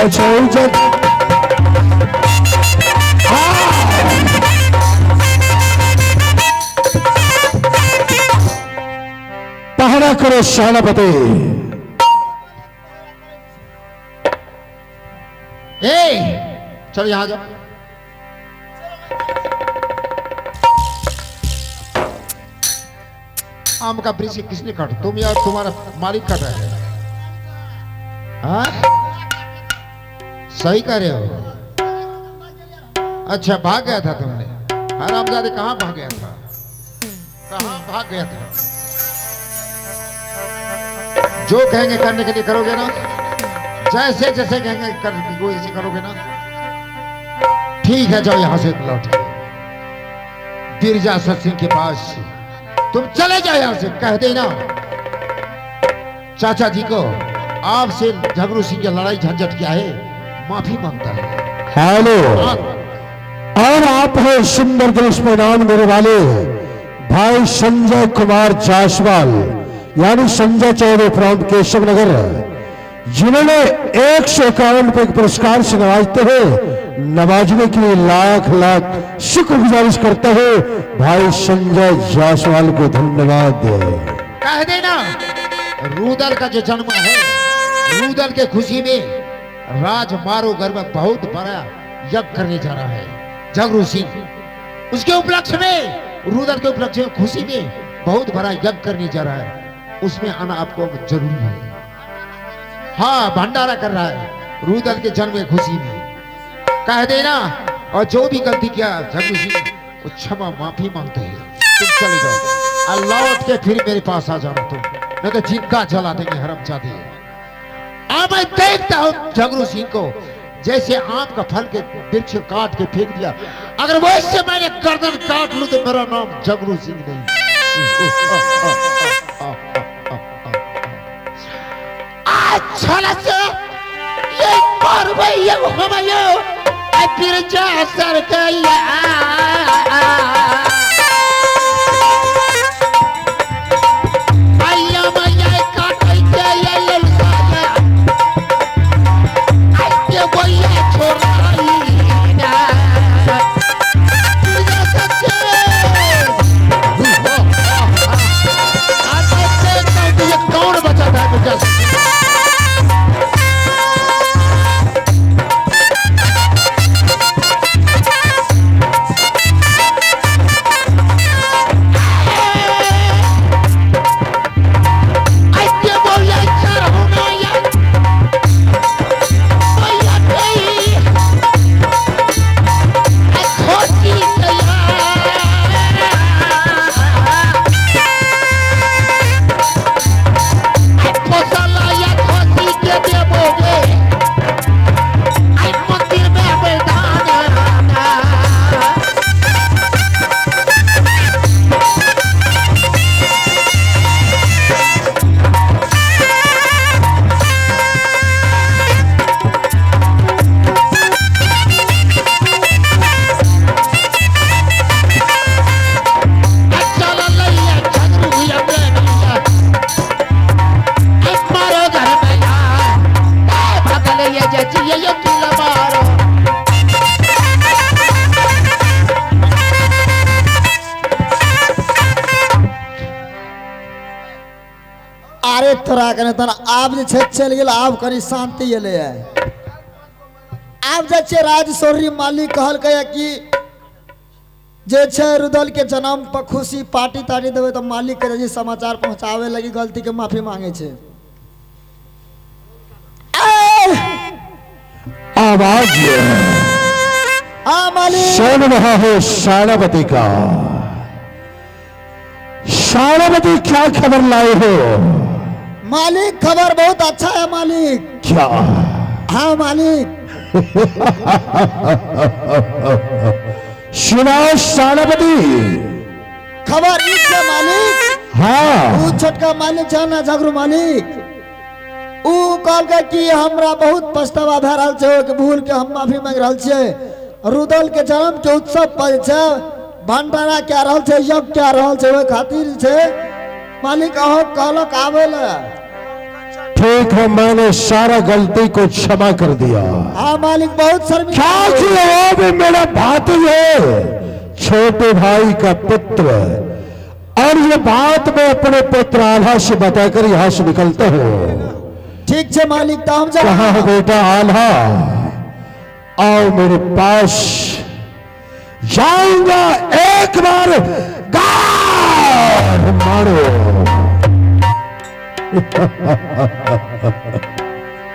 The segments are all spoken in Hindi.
घुम जग पहरा करो शालापति। चलो यहां जाओ। आम का वृक्ष किसने काटा? तुम या तुम्हारा मालिक काटा है? हाँ, सही कह रहे हो। अच्छा, भाग गया था तुमने? हरामजादे कहाँ भाग गया था? कहाँ भाग गया था? जो कहेंगे करने के लिए करोगे ना? जैसे जैसे कहेंगे करने की वैसे करोगे ना? ठीक है, जाओ यहां से लौट के बिरजासुर सिंह के पास तुम चले जाओ यहां से। कह देना चाचा जी को आपसे झगड़ू सिंह की लड़ाई झंझट क्या है, माफी मांगता है। हेलो, और आप है सुंदर देश में नाम देने वाले भाई संजय कुमार जायसवाल, यानी संजय चौधरी फ्रॉम केशव नगर, जिन्होंने 151 रुपए के पुरस्कार से नवाजते हुए नवाजने के लिए लाख लाख शुक्रगुजारिश करते हुए भाई संजय जायसवाल को धन्यवाद। कह देना रुदल का जो जन्म है, रुदल के खुशी में राज मारो घर में बहुत बड़ा यज्ञ करने जा रहा है झगड़ू सिंह। उसके उपलक्ष्य में, रुदल के उपलक्ष्य में, खुशी में बहुत बड़ा यज्ञ करने जा रहा है। उसमें आना आपको जरूरी है। हाँ, भंडारा कर रहा है रुदल के जन्म की खुशी में। कह देना, और जो भी गलती किया झगड़ू सिंह वो क्षमा माफी मांगते हैं। तुम चले जाओ और लौट के फिर मेरे पास आ जाना तुम, नहीं तो जिंदा जला देंगे हरामजादे। मैं देखता हूं झगड़ू सिंह को जैसे आम का फल के वृक्ष काट के फेंक दिया, अगर वैसे मैंने गर्दन काट लूं तो मेरा नाम झगड़ू सिंह नहीं। अच्छा लगा ये पर भाई ये हमारे फिर जा सर गया। कौन बचा था मुझे? थोड़ा कने तना आप जे छे चल गेल, आप कनी शांति एले है। आप जे छे राजसोरी मालिक कहल कया कि जे छे रुदल के जन्म पर खुशी पार्टी ताड़ी देवे तो मालिक के जी समाचार पहुंचावे लगी, गलती के माफी मांगे छे। आवाज मालिक सुन रहा है शालापति का। शालापति क्या खबर लाए हो? मालिक खबर बहुत अच्छा है मालिक। क्या? हाँ मालिक। सुनाओ शालापति। खबर इस है मालिक। हाँ। वो छोटका मालिक जाना झगड़ू मालिक, ऊ कहल कि हमरा बहुत पछतावा भे रहल छे कि भूल के हम माफी मांग रहल छे। रुदल के जन्म के उत्सव पर छे भंडारा क्या रहल छे, यज्ञ क्या रहल छे, ओइ खातिर छे मालिक अहो कहलक आवे ले। ठीक है, मैंने सारा गलती को क्षमा कर दिया। हाँ मालिक, बहुत शर्मिंदा क्या कि वो भी मेरा भाती है, छोटे भाई का पुत्र। और ये बात मैं अपने पुत्र आल्हा से बताकर यहां से निकलता हूं। ठीक है मालिक, तो हम कहा है जब बेटा आल्हा, आओ मेरे पास। जाऊंगा एक बार गार मारो।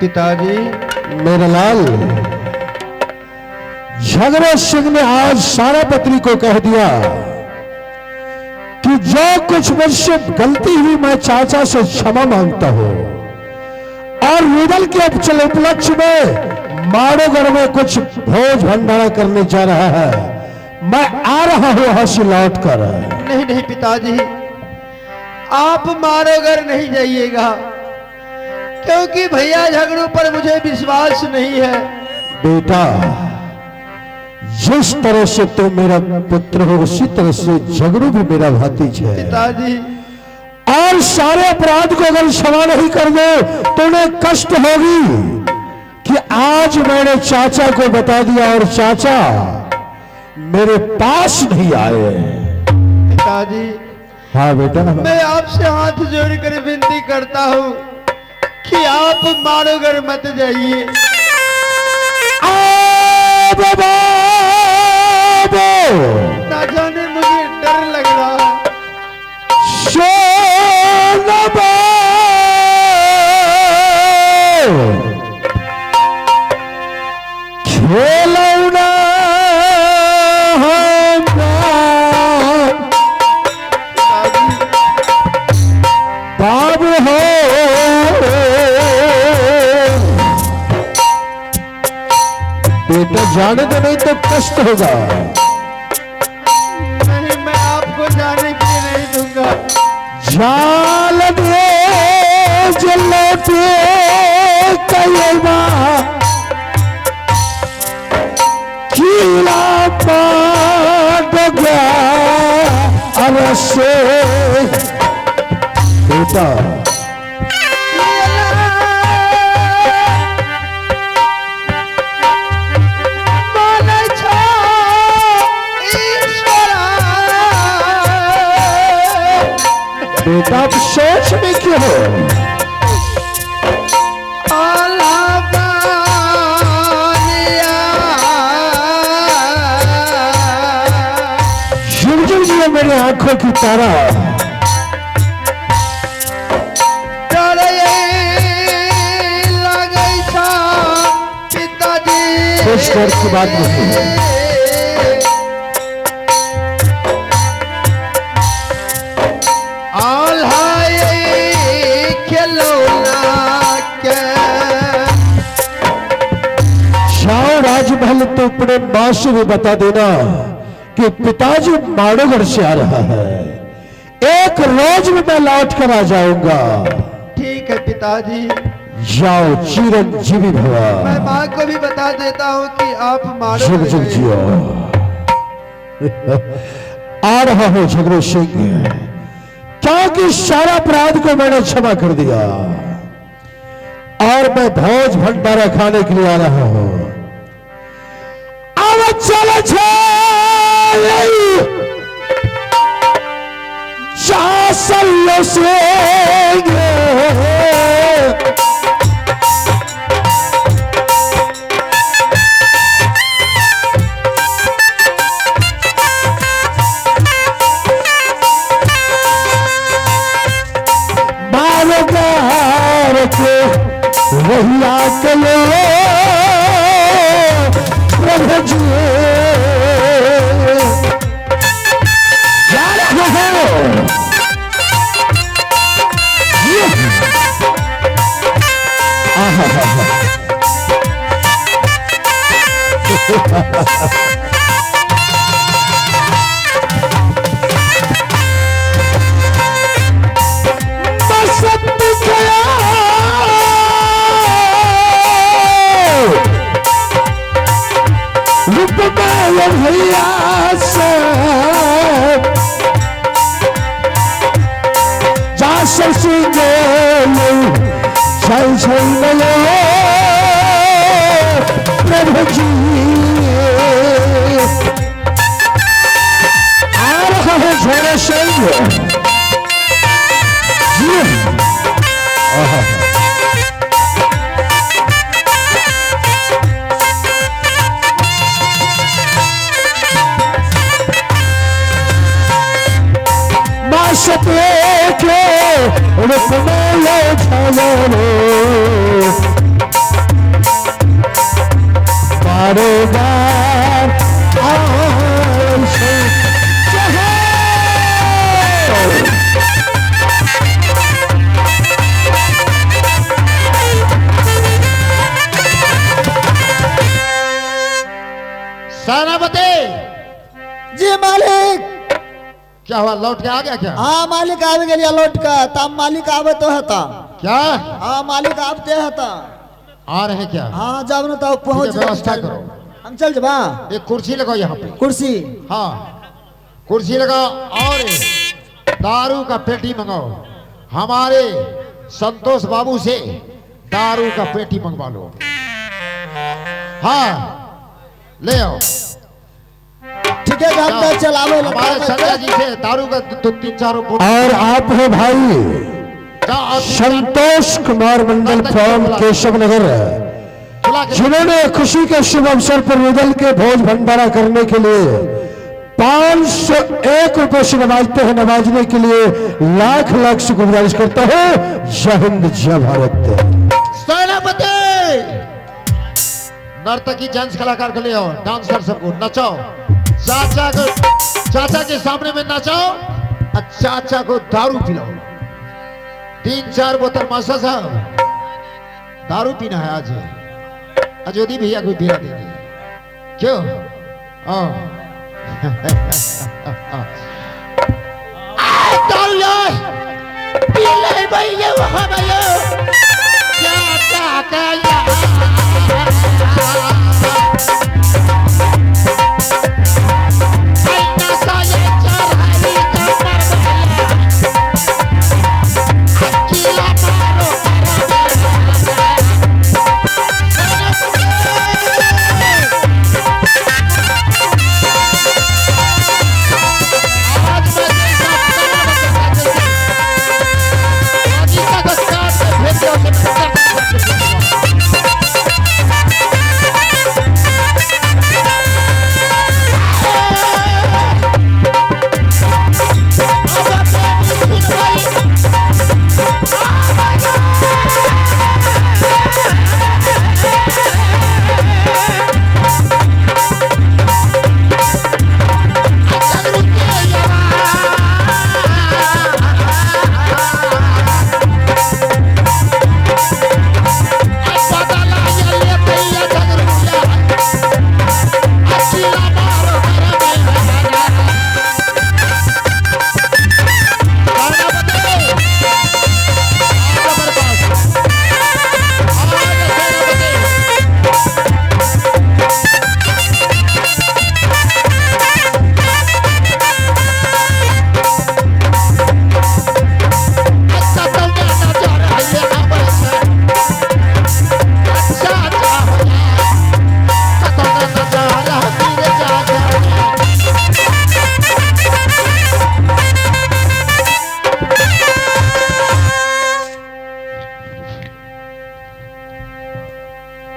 पिताजी, मेरा लाल, झगड़ा सिंह ने आज सारा पत्नी को कह दिया कि जो कुछ मुझसे गलती हुई मैं चाचा से क्षमा मांगता हूं। और रुदल के उपलक्ष्य में माड़ोगढ़ में कुछ भोज भंडारा करने जा रहा है। मैं आ रहा हूं वहां से लौट कर। नहीं नहीं पिताजी, आप मारोगर नहीं जाइएगा, क्योंकि भैया झगड़ों पर मुझे विश्वास नहीं है। बेटा, जिस तरह से तू मेरा पुत्र हो उसी तरह से झगड़ू भी मेरा भतीज है। पिताजी, और सारे अपराध को अगर क्षमा नहीं कर दो तो उन्हें कष्ट होगी कि आज मैंने चाचा को बता दिया और चाचा मेरे पास नहीं आए। पिताजी, हाँ बेटा, मैं आपसे हाथ जोड़कर विनती करता हूँ कि आप मारोगर मत जाइए। ना जाने मुझे डर लग रहा है। खेलौना बाबू हो, बेटा जाने दो नहीं तो कष्ट होगा। नहीं, मैं आपको जाने के लिए नहीं दूंगा। जाल दे जलते कयमा कीला पाट गया अरसे। बेटा, बेटा आप सोच में क्यों हो? झुमझुम जी मेरी आंखों की तारा। कुछ देर की बात नहीं है। राजमहल तो अपने मां से भी बता देना कि पिताजी माड़ोगढ़ से आ रहा है। एक रोज में मैं लौट कर आ जाऊंगा। ठीक है पिताजी, जाओ, चिरंजीवी भवा। मैं माँ को भी बता देता हूँ कि आप मारो। जुग जुग जियो। आ रहा हूं झगड़ू सिंह, क्योंकि सारा अपराध को मैंने क्षमा कर दिया और मैं भोज भंडारा खाने के लिए आ रहा हूं। अब चल से वहिया कलो प्रभु जी जा रहा है। भैया से जा जय जय प्रभु जी आ रहा है झोड़े संग जी। आहा। सपने रुपये छालो बारोबार सेनापति जी मालिक। क्या हुआ, लौट के आ गया क्या? हाँ मालिक आवे गेलिया लौट का। तब मालिक आवे तो हता क्या? हाँ मालिक आते हता। आ रहे क्या? हाँ जब न तब पहुंच ठीक है, व्यवस्था करो। हम चल जबा। एक कुर्सी लगाओ यहाँ पे। कुर्सी। हाँ कुर्सी लगाओ और दारू का पेटी मंगाओ। हमारे संतोष बाबू से दारू का पेटी मंगवा लो। हाँ ले आओ। ठीक है हम तो चलावे हमारे संजय जी से दारू का तीन चार और आप है भाई संतोष कुमार मंडल फ्रॉम केशव नगर, जिन्होंने खुशी के शुभ अवसर पर रुदल के भोज भंडारा करने के लिए 501 रुपए से नवाजते हैं। नवाजने के लिए लाख लाख से गुजारिश करता हूँ। जय हिंद जय भारत। सेनापति नर्तकी जेंट्स कलाकार को ले आओ, डांसर सबको नचाओ। चाचा के सामने में नचाओ और चाचा को दारू पिलाओ। 3-4 बोतल मास्टर साहब दारू पीना है आज। अजोदी भैया को पिला देंगे क्यों? दारू यार पी ले भैया वहां भैया चाचा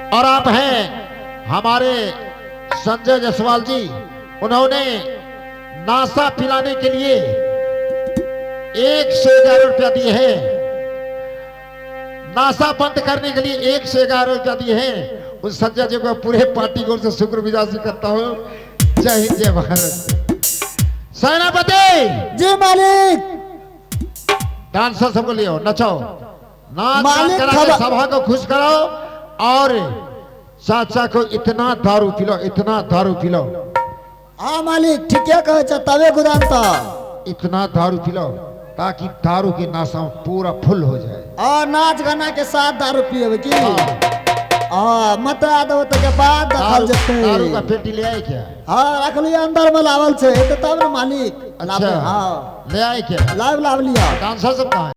और आप हैं हमारे संजय जायसवाल जी। उन्होंने नाश्ता पिलाने के लिए 111 रुपया दिए हैं। नाश्ता बंद करने के लिए 111 रुपया दिए हैं। उस संजय जी को पूरे पार्टी को से शुक्रगुजार करता हूँ। जय हिंद जय भारत। सेनापति जी मालिक। डांसर सबको ले आओ, नचाओ, नाच मालिक करा के सभा को खुश कराओ और चाचा को इतना दारू पिलाओ, इतना दारू पिलाओ। हाँ मालिक ठीक है कहे तबे गुदानता। इतना दारू पिलाओ ताकि दारू के नाशा पूरा फुल हो जाए। और नाच गाना के साथ दारू पिए की। मत दो तो के बाद दारू, जते दारू का पेटी ले आए क्या? हाँ रख लिया अंदर में लावल से तो तब ना मालिक। अच्छा हाँ ले आए क्या? लाव लिया। डांसर सब कहाँ है?